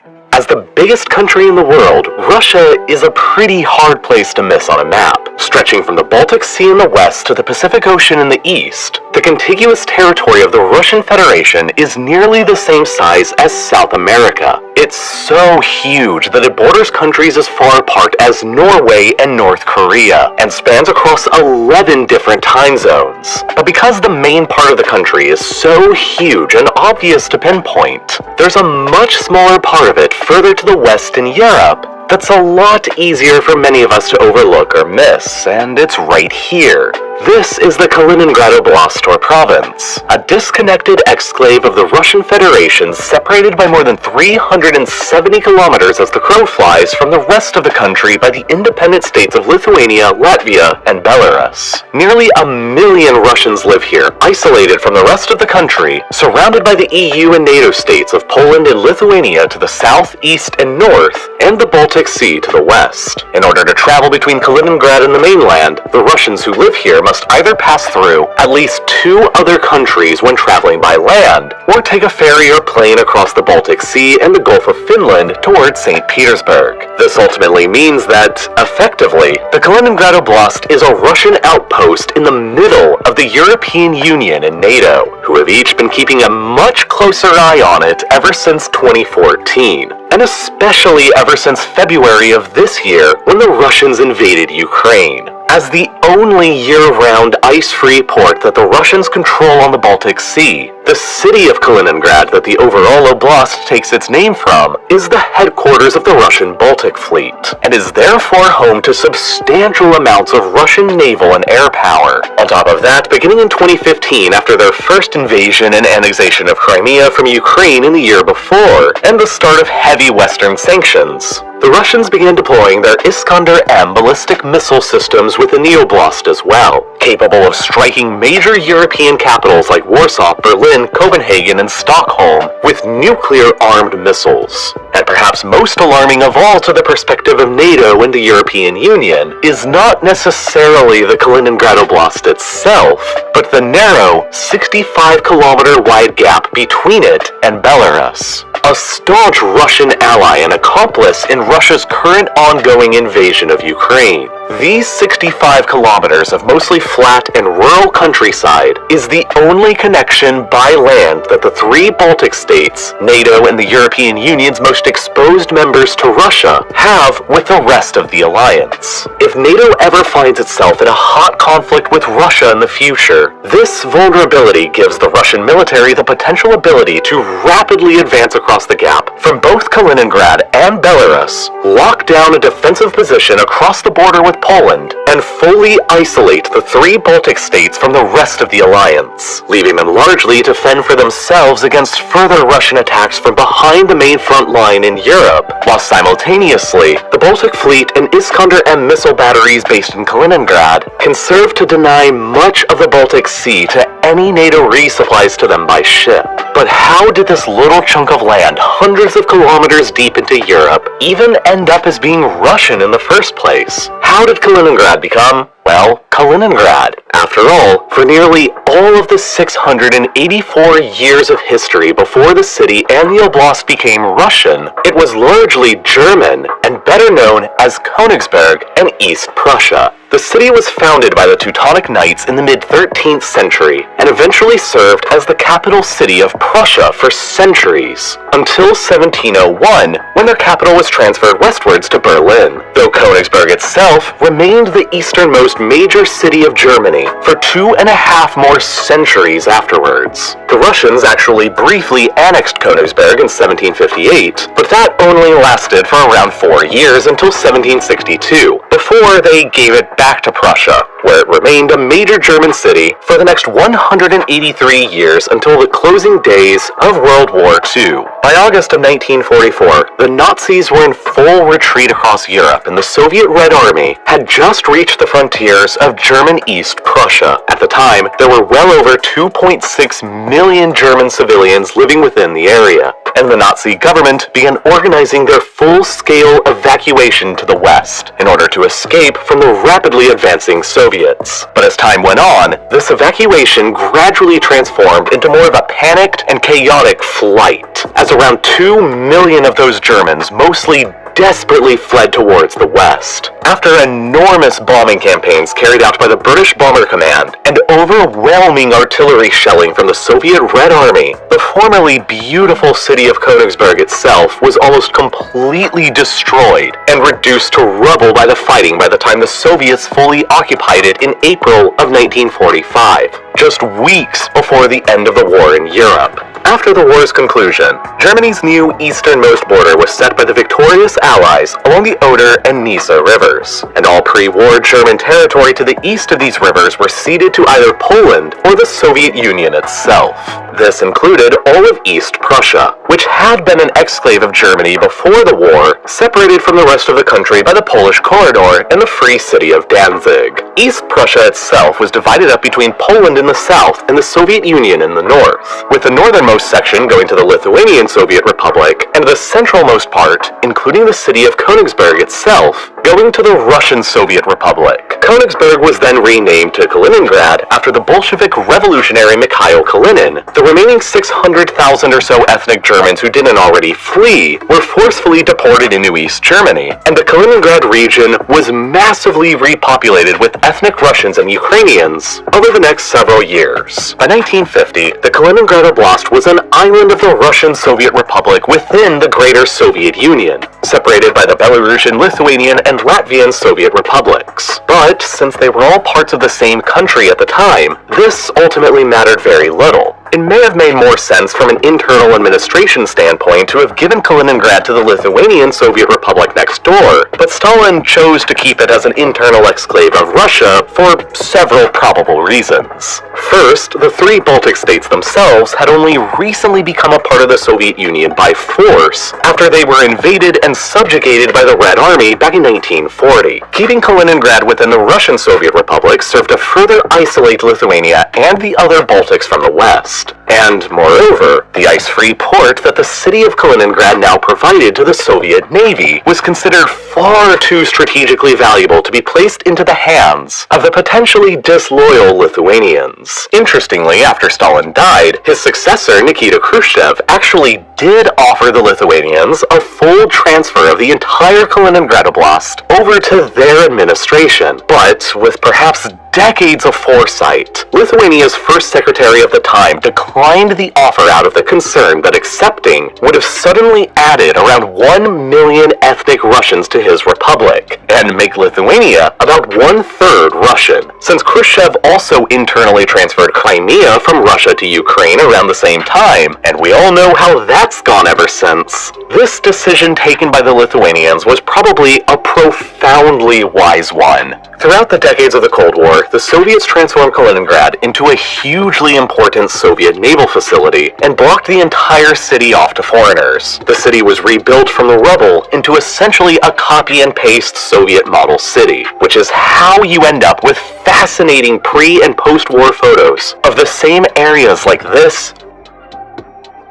As the biggest country in the world, Russia is a pretty hard place to miss on a map. Stretching from the Baltic Sea in the west to the Pacific Ocean in the east, the contiguous territory of the Russian Federation is nearly the same size as South America. It's so huge that it borders countries as far apart as Norway and North Korea, and spans across 11 different time zones. But because the main part of the country is so huge and obvious to pinpoint, there's a much smaller part of it further to the west in Europe that's a lot easier for many of us to overlook or miss, and it's right here. This is the Kaliningrad Oblast or province, a disconnected exclave of the Russian Federation separated by more than 370 kilometers as the crow flies from the rest of the country by the independent states of Lithuania, Latvia, and Belarus. Nearly 1 million Russians live here, isolated from the rest of the country, surrounded by the EU and NATO states of Poland and Lithuania to the south, east, and north, and the Baltic Sea to the west. In order to travel between Kaliningrad and the mainland, the Russians who live here must either pass through at least 2 other countries when traveling by land, or take a ferry or plane across the Baltic Sea and the Gulf of Finland towards St. Petersburg. This ultimately means that, effectively, the Kaliningrad Oblast is a Russian outpost in the middle of the European Union and NATO, who have each been keeping a much closer eye on it ever since 2014. And especially ever since February of this year when the Russians invaded Ukraine. As the only year-round ice-free port that the Russians control on the Baltic Sea, the city of Kaliningrad that the overall oblast takes its name from is the headquarters of the Russian Baltic Fleet, and is therefore home to substantial amounts of Russian naval and air power. On top of that, beginning in 2015 after their first invasion and annexation of Crimea from Ukraine in the year before, and the start of heavy Western sanctions, the Russians began deploying their Iskander-M ballistic missile systems within the oblast as well, capable of striking major European capitals like Warsaw, Berlin, Copenhagen, and Stockholm with nuclear-armed missiles. And perhaps most alarming of all to the perspective of NATO and the European Union is not necessarily the Kaliningrad Oblast itself, but the narrow 65-kilometer wide gap between it and Belarus, a staunch Russian ally and accomplice in Russia's current ongoing invasion of Ukraine. These 65 kilometers of mostly flat and rural countryside is the only connection by land that the 3 Baltic states, NATO and the European Union's most exposed members to Russia, have with the rest of the alliance. If NATO ever finds itself in a hot conflict with Russia in the future, this vulnerability gives the Russian military the potential ability to rapidly advance across the gap from both Kaliningrad and Belarus, lock down a defensive position across the border with Poland, and fully isolate the 3 Baltic states from the rest of the alliance, leaving them largely to fend for themselves against further Russian attacks from behind the main front line in Europe, while simultaneously, the Baltic Fleet and Iskander-M missile batteries based in Kaliningrad can serve to deny much of the Baltic Sea to any NATO resupplies to them by ship. But how did this little chunk of land, hundreds of kilometers deep into Europe, even end up as being Russian in the first place? How did Kaliningrad become, well, Kaliningrad? After all, for nearly all of the 684 years of history before the city and the oblast became Russian, it was largely German and better known as Königsberg and East Prussia. The city was founded by the Teutonic Knights in the mid-13th century and eventually served as the capital city of Prussia for centuries, until 1701, when their capital was transferred westwards to Berlin, though Königsberg itself remained the easternmost major city of Germany for 2.5 more centuries afterwards. The Russians actually briefly annexed Königsberg in 1758, but that only lasted for around 4 years until 1762, before they gave it back to Prussia, where it remained a major German city for the next 183 years until the closing days of World War II. By August of 1944, the Nazis were in full retreat across Europe, and the Soviet Red Army had just reached the frontier frontiers of German East Prussia. At the time, there were well over 2.6 million German civilians living within the area, and the Nazi government began organizing their full-scale evacuation to the west in order to escape from the rapidly advancing Soviets. But as time went on, this evacuation gradually transformed into more of a panicked and chaotic flight, as around 2 million of those Germans, mostly desperately fled towards the west. After enormous bombing campaigns carried out by the British Bomber Command and overwhelming artillery shelling from the Soviet Red Army, the formerly beautiful city of Königsberg itself was almost completely destroyed and reduced to rubble by the fighting by the time the Soviets fully occupied it in April of 1945, just weeks before the end of the war in Europe. After the war's conclusion, Germany's new easternmost border was set by the victorious Allies along the Oder and Neisse rivers, and all pre-war German territory to the east of these rivers were ceded to either Poland or the Soviet Union itself. This included all of East Prussia, which had been an exclave of Germany before the war, separated from the rest of the country by the Polish corridor and the free city of Danzig. East Prussia itself was divided up between Poland in the south and the Soviet Union in the north, with the northernmost section going to the Lithuanian Soviet Republic, and the centralmost part, including the city of Königsberg itself, going to the Russian Soviet Republic. Königsberg was then renamed to Kaliningrad after the Bolshevik revolutionary Mikhail Kalinin. The remaining 600,000 or so ethnic Germans who didn't already flee were forcefully deported into East Germany, and the Kaliningrad region was massively repopulated with ethnic Russians and Ukrainians over the next several years. By 1950, the Kaliningrad Oblast was an island of the Russian Soviet Republic within the Greater Soviet Union, separated by the Belarusian, Lithuanian, and Latvian Soviet republics. But since they were all parts of the same country at the time, this ultimately mattered very little. It may have made more sense from an internal administration standpoint to have given Kaliningrad to the Lithuanian Soviet Republic next door, but Stalin chose to keep it as an internal exclave of Russia for several probable reasons. First, the three Baltic states themselves had only recently become a part of the Soviet Union by force after they were invaded and subjugated by the Red Army back in 1940. Keeping Kaliningrad within the Russian Soviet Republic served to further isolate Lithuania and the other Baltics from the west. And, moreover, the ice-free port that the city of Kaliningrad now provided to the Soviet Navy was considered far too strategically valuable to be placed into the hands of the potentially disloyal Lithuanians. Interestingly, after Stalin died, his successor, Nikita Khrushchev, actually did offer the Lithuanians a full transfer of the entire Kaliningrad Oblast over to their administration, but with perhaps decades of foresight, Lithuania's first secretary of the time declined the offer out of the concern that accepting would have suddenly added around 1 million ethnic Russians to his republic, and make Lithuania about 1/3 Russian, since Khrushchev also internally transferred Crimea from Russia to Ukraine around the same time, and we all know how that's gone ever since. This decision taken by the Lithuanians was probably a profoundly wise one. Throughout the decades of the Cold War, the Soviets transformed Kaliningrad into a hugely important Soviet naval facility and blocked the entire city off to foreigners. The city was rebuilt from the rubble into essentially a copy and paste Soviet model city, which is how you end up with fascinating pre- and post-war photos of the same areas like this,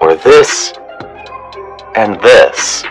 or this, and this.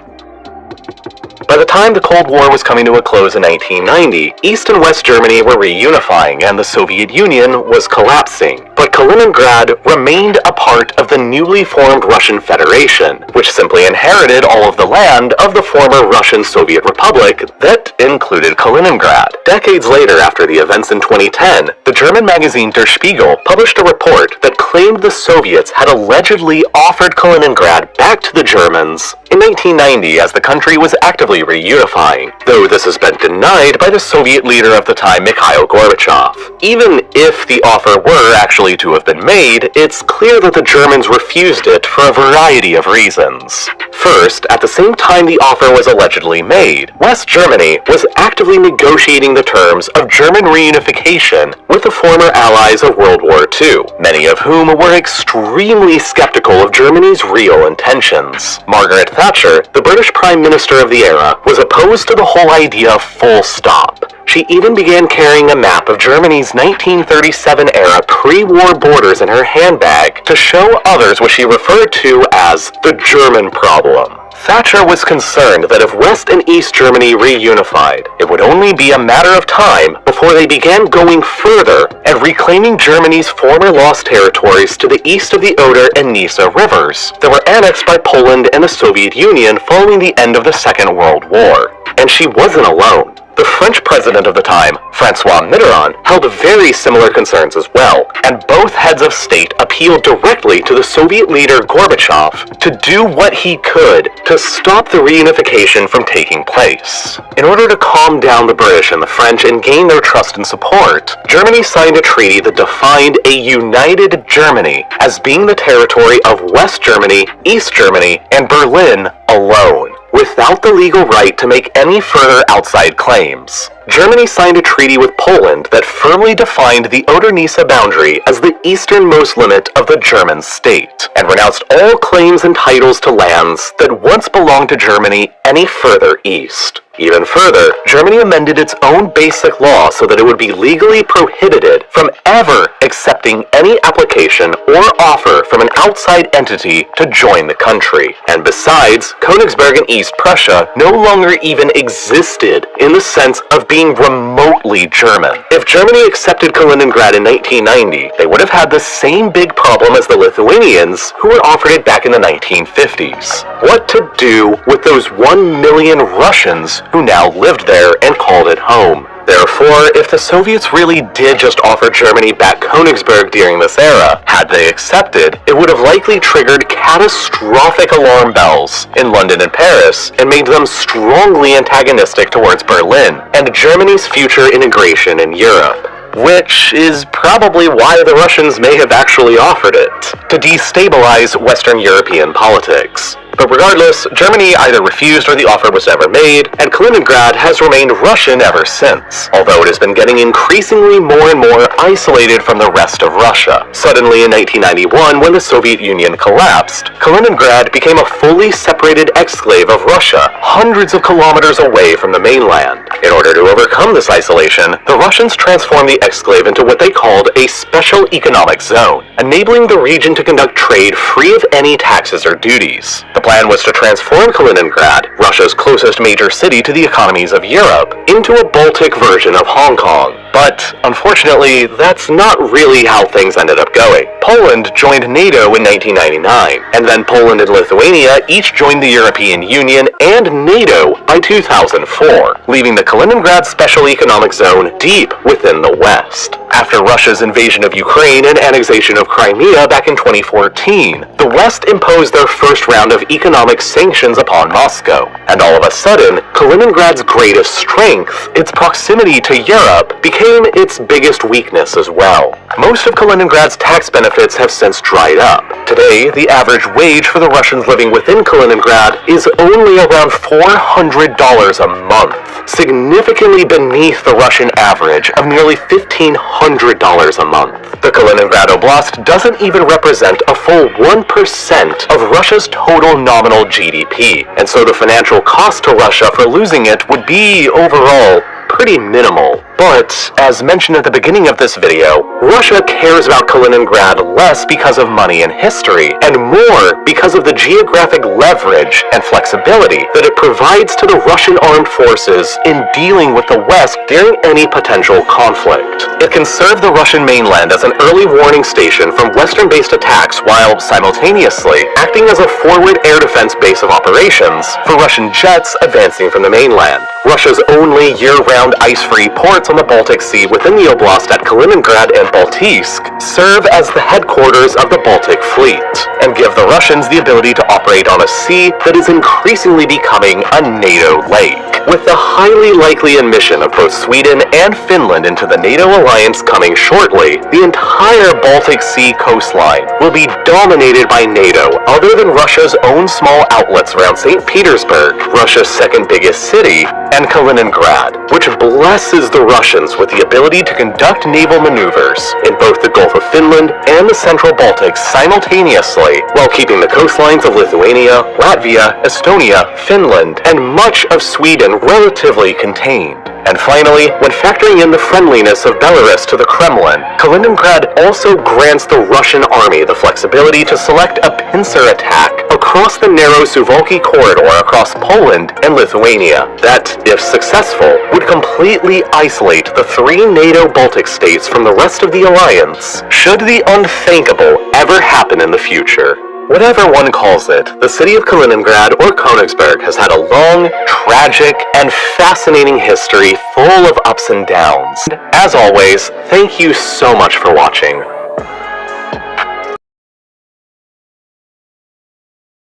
By the time the Cold War was coming to a close in 1990, East and West Germany were reunifying and the Soviet Union was collapsing. But Kaliningrad remained a part of the newly formed Russian Federation, which simply inherited all of the land of the former Russian Soviet Republic that included Kaliningrad. Decades later, after the events in 2010, the German magazine Der Spiegel published a report that claimed the Soviets had allegedly offered Kaliningrad back to the Germans in 1990 as the country was actively reunifying, though this has been denied by the Soviet leader of the time, Mikhail Gorbachev. Even if the offer were actually to have been made, it's clear that the Germans refused it for a variety of reasons. First, at the same time the offer was allegedly made, West Germany was actively negotiating the terms of German reunification with the former allies of World War II, many of whom were extremely skeptical of Germany's real intentions. Margaret Thatcher, the British Prime Minister of the era, was opposed to the whole idea full stop. She even began carrying a map of Germany's 1937-era pre-war borders in her handbag to show others what she referred to as the German problem. Thatcher was concerned that if West and East Germany reunified, it would only be a matter of time before they began going further and reclaiming Germany's former lost territories to the east of the Oder and Nisa rivers that were annexed by Poland and the Soviet Union following the end of the Second World War. And she wasn't alone. The French president of the time, François Mitterrand, held very similar concerns as well, and both heads of state appealed directly to the Soviet leader Gorbachev to do what he could to stop the reunification from taking place. In order to calm down the British and the French and gain their trust and support, Germany signed a treaty that defined a united Germany as being the territory of West Germany, East Germany, and Berlin alone, without the legal right to make any further outside claims. Germany signed a treaty with Poland that firmly defined the Oder-Nisa boundary as the easternmost limit of the German state, and renounced all claims and titles to lands that once belonged to Germany any further east. Even further, Germany amended its own basic law so that it would be legally prohibited from ever accepting any application or offer from an outside entity to join the country. And besides, Königsberg and East Prussia no longer even existed in the sense of being remotely German. If Germany accepted Kaliningrad in 1990, they would have had the same big problem as the Lithuanians who were offered it back in the 1950s. What to do with those 1 million Russians who now lived there and called it home? Therefore, if the Soviets really did just offer Germany back Königsberg during this era, had they accepted, it would have likely triggered catastrophic alarm bells in London and Paris and made them strongly antagonistic towards Berlin and Germany's future integration in Europe. Which is probably why the Russians may have actually offered it, to destabilize Western European politics. But regardless, Germany either refused or the offer was never made, and Kaliningrad has remained Russian ever since, although it has been getting increasingly more and more isolated from the rest of Russia. Suddenly in 1991, when the Soviet Union collapsed, Kaliningrad became a fully separated exclave of Russia, hundreds of kilometers away from the mainland. In order to overcome this isolation, the Russians transformed the exclave into what they called a special economic zone, enabling the region to conduct trade free of any taxes or duties. The plan was to transform Kaliningrad, Russia's closest major city to the economies of Europe, into a Baltic version of Hong Kong. But unfortunately, that's not really how things ended up going. Poland joined NATO in 1999, and then Poland and Lithuania each joined the European Union and NATO by 2004, leaving the Kaliningrad Special Economic Zone deep within the West. After Russia's invasion of Ukraine and annexation of Crimea back in 2014, the West imposed their first round of economic sanctions upon Moscow, and all of a sudden, Kaliningrad's greatest strength, its proximity to Europe, became its biggest weakness as well. Most of Kaliningrad's tax benefits have since dried up. Today, the average wage for the Russians living within Kaliningrad is only around $400 a month, significantly beneath the Russian average of nearly $1,500 a month. The Kaliningrad Oblast doesn't even represent a full 1% of Russia's total nominal GDP, and so the financial cost to Russia for losing it would be, overall, pretty minimal. But, as mentioned at the beginning of this video, Russia cares about Kaliningrad less because of money and history, and more because of the geographic leverage and flexibility that it provides to the Russian armed forces in dealing with the West during any potential conflict. It can serve the Russian mainland as an early warning station from Western-based attacks while simultaneously acting as a forward air defense base of operations for Russian jets advancing from the mainland. Russia's only year-round ice-free ports on the Baltic Sea within the Oblast at Kaliningrad and Baltisk serve as the headquarters of the Baltic Fleet, and give the Russians the ability to operate on a sea that is increasingly becoming a NATO lake. With the highly likely admission of both Sweden and Finland into the NATO alliance coming shortly, the entire Baltic Sea coastline will be dominated by NATO, other than Russia's own small outlets around St. Petersburg, Russia's second biggest city, and Kaliningrad, which blesses the Russians with the ability to conduct naval maneuvers in both the Gulf of Finland and the Central Baltics simultaneously, while keeping the coastlines of Lithuania, Latvia, Estonia, Finland, and much of Sweden relatively contained. And finally, when factoring in the friendliness of Belarus to the Kremlin, Kaliningrad also grants the Russian army the flexibility to select a pincer attack across the narrow Suwalki corridor across Poland and Lithuania that, if successful, would completely isolate the 3 NATO Baltic states from the rest of the alliance, should the unthinkable ever happen in the future. Whatever one calls it, the city of Kaliningrad or Königsberg has had a long, tragic, and fascinating history full of ups and downs. As always, thank you so much for watching.